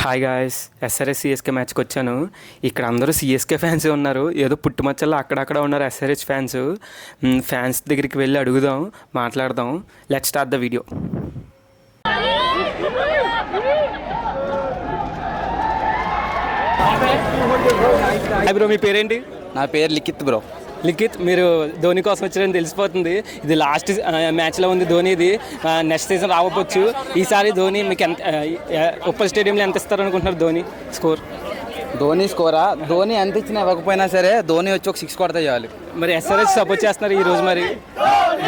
Hi guys, SRH CSK మ్యాచ్కి వచ్చాను. ఇక్కడ అందరూ సిఎస్కే ఫ్యాన్సే ఉన్నారు. ఏదో పుట్టుమచ్చల్లో అక్కడక్కడ ఉన్నారు ఎస్ఆర్హెచ్ ఫ్యాన్స్ దగ్గరికి వెళ్ళి అడుగుదాం, మాట్లాడదాం. Let's start the video. Hi bro, మీ పేరేంటి? నా పేరు లిఖిత్ బ్రో. లిఖిత్, మీరు ధోని కోసం వచ్చారని తెలిసిపోతుంది. ఇది లాస్ట్ మ్యాచ్లో ఉంది ధోనిది. నెక్స్ట్ సీజన్ రావచ్చు. ఈసారి ధోని మీకు ఎంత ఉప్పల్ స్టేడియంలో ఎంత ఇస్తారు అనుకుంటున్నారు? ధోని స్కోరా? ధోని ఎంత ఇచ్చినా ఇవ్వకపోయినా సరే ధోని వచ్చి ఒక 6 కొడితే చాలు. మరి ఎస్ఆర్హెచ్ సపోర్ట్ చేస్తున్నారు ఈ రోజు. మరి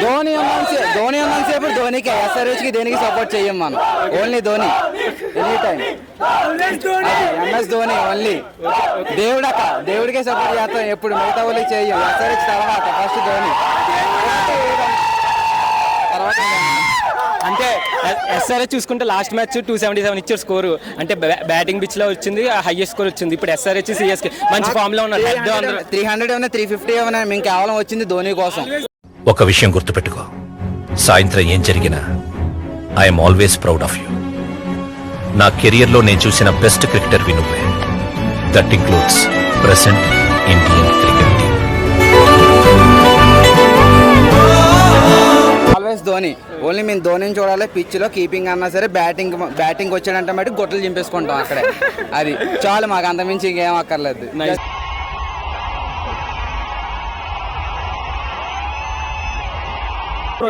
ధోని ఉన్నంతసేపు ధోనికి, ఎస్ఆర్హెచ్కి దేనికి సపోర్ట్ చెయ్యం మనం. Only Dhoni any time. MS Dhoni only. దేవుడికే సపోర్ట్ చేస్తాం ఎప్పుడు, మిగతా వాళ్ళకి చెయ్యం. ఎస్ఆర్హెచ్ తర్వాత ఫస్ట్ ధోని, తర్వాత అంటే ఎస్ఆర్హెచ్ చూసుకుంటే లాస్ట్ మ్యాచ్ 277 ఇచ్చారు స్కోరు. అంటే బ్యాటింగ్ పిచ్లో వచ్చింది, హైయెస్ట్ స్కోర్ వచ్చింది. ఇప్పుడు ఎస్ఆర్హెచ్ సిఎస్కే మంచి ఫామ్ లో ఉన్నారు. 300 ఏమైనా 350 ఏమైనా మేము కేవలం వచ్చింది ధోని కోసం. ఒక విషయం గుర్తుపెట్టుకో, సాయంత్రం ఏం జరిగినా I'm always proud of you. నా కెరియర్లో నేను చూసిన బెస్ట్ క్రికెటర్ నువ్వే. That includes present Indian cricket team. Always Dhoni. Only మేము ధోనిని చూడాలి. పిచ్లో కీపింగ్ అన్నా సరే, బ్యాటింగ్ వచ్చాడంటే బట్టి గొట్టలు చింపేసుకుంటాం అక్కడే. అది చాలు మాకు, అంతమించి ఇంకేం అక్కర్లేదు.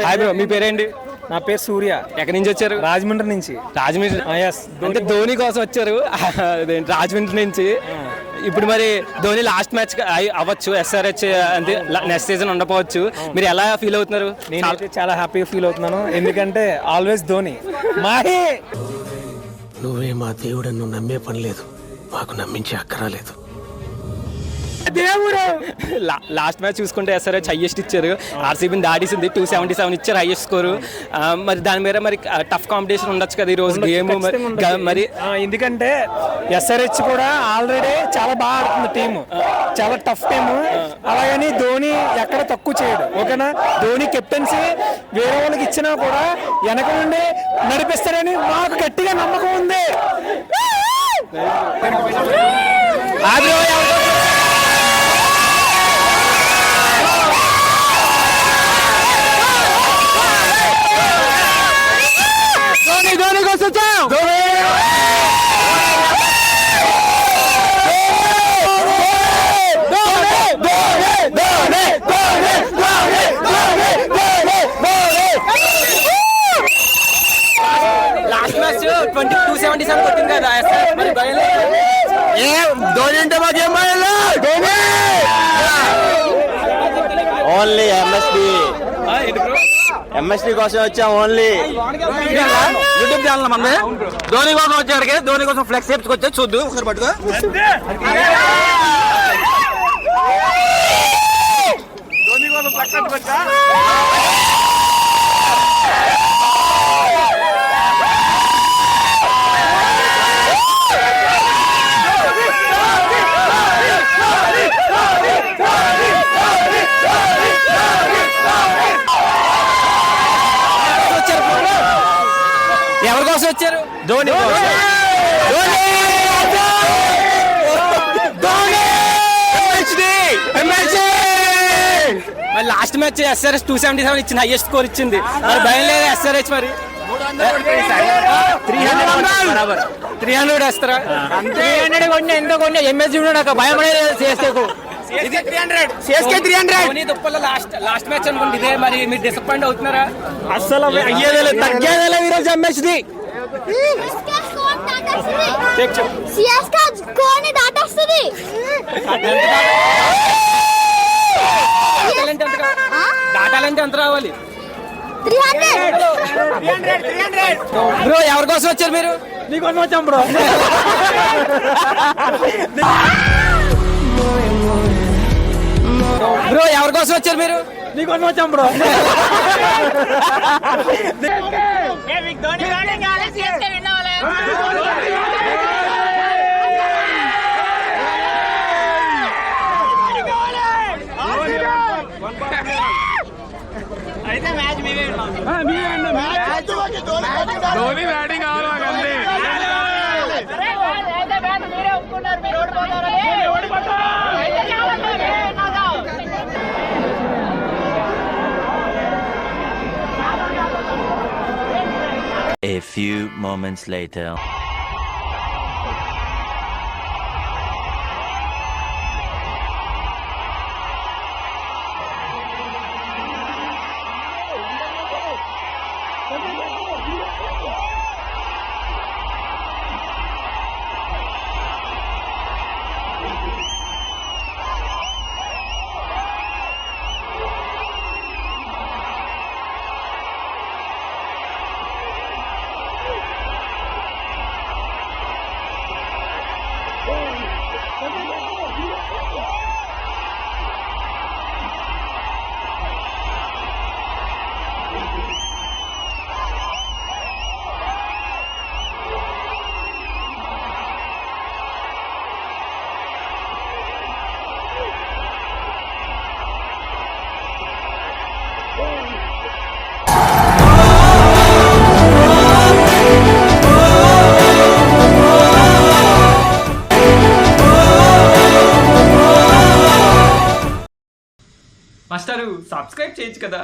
హాయ్ బ్రో, మీ పేరేంటి? నా పేరు సూర్య. ఎక్కడి నుంచి వచ్చారు? రాజమండ్రి నుంచి. అంటే ధోని కోసం వచ్చారు రాజమండ్రి నుంచి. ఇప్పుడు మరి ధోని లాస్ట్ మ్యాచ్ అవ్వచ్చు, ఎస్ఆర్హెచ్ అంటే నెక్స్ట్ సీజన్ ఉండకపోవచ్చు. మీరు ఎలా ఫీల్ అవుతున్నారు? నేను చాలా హ్యాపీగా ఫీల్ అవుతున్నాను, ఎందుకంటే ఆల్వేస్ ధోని. నువ్వే మా దేవుడు, నువ్వు నమ్మే పని లేదు, మాకు నమ్మించే అక్కరాలేదు. లాస్ట్ మ్యాచ్ చూసుకుంటే ఎస్ఆర్హెచ్ హైయెస్ట్ ఇచ్చారు. ఆర్సీబీని దాటేసింది, 277 ఇచ్చారు హైయెస్ట్ స్కోరు. మరి దాని మీద మరి టఫ్ కాంపిటీషన్ ఉండొచ్చు కదా ఈ రోజు గేమ్ మరి. ఎందుకంటే ఎస్ఆర్హెచ్ కూడా ఆల్రెడీ చాలా బాగా ఆడుతుంది టీము, చాలా టఫ్ టీము. అలాగని ధోని ఎక్కడ తక్కువ చేయడు, ఓకేనా? ధోని కెప్టెన్సీ వేరే వాళ్ళకి ఇచ్చినా కూడా వెనక నుండి నడిపిస్తారని మాకు గట్టిగా నమ్మకం ఉంది. లాస్ట్ మ్యాచ్ 277 కొట్టింది కదా మరి ధోని అంటే మాకేం ఓన్లీ ఎంఎస్డి కోసం వచ్చాం. ఓన్లీ యూట్యూబ్ ఛానల్ మంది. ధోని కోసం వచ్చాడికి, ధోని కోసం ఫ్లెక్స్ వచ్చా చూద్దు ఒకసారి పట్టుకో. ధోని కోసం ఫ్లెక్స్ వచ్చా. ఎవరి కోసం వచ్చారు? ధోని. మరి లాస్ట్ మ్యాచ్ ఎస్ఆర్హెచ్ 277 ఇచ్చింది, హైయెస్ట్ స్కోర్ ఇచ్చింది. మరి భయం లేదు ఎస్ఆర్హెచ్? మరి 300 వేస్తారా? 300 కొన్నా, ఎంత కొన్నా ఎంఎస్జీ నాకు భయం చేస్తేకు. లాస్ట్ మ్యాచ్ అనుకుంటే ఇదే. మరి మీరు డిసప్పాయింట్ అవుతున్నారా? అస్సలు అయ్యేదే తగ్గేదే ఈరోజు ఎంఎస్డి. దాటాలంటే ఎంత రావాలి బ్రో? ఎవరి కోసం వచ్చారు మీరు? నీకోసం వచ్చాం బ్రో. బ్రో ఎవరి కోసం వచ్చారు మీరు? నీకోసం వచ్చాం బ్రో. అయితే మ్యాచ్ మీవే ధోని బ్యాటింగ్ కావాలి. A few moments later. మాస్టారు సబ్స్క్రైబ్ చేయొచ్చు కదా.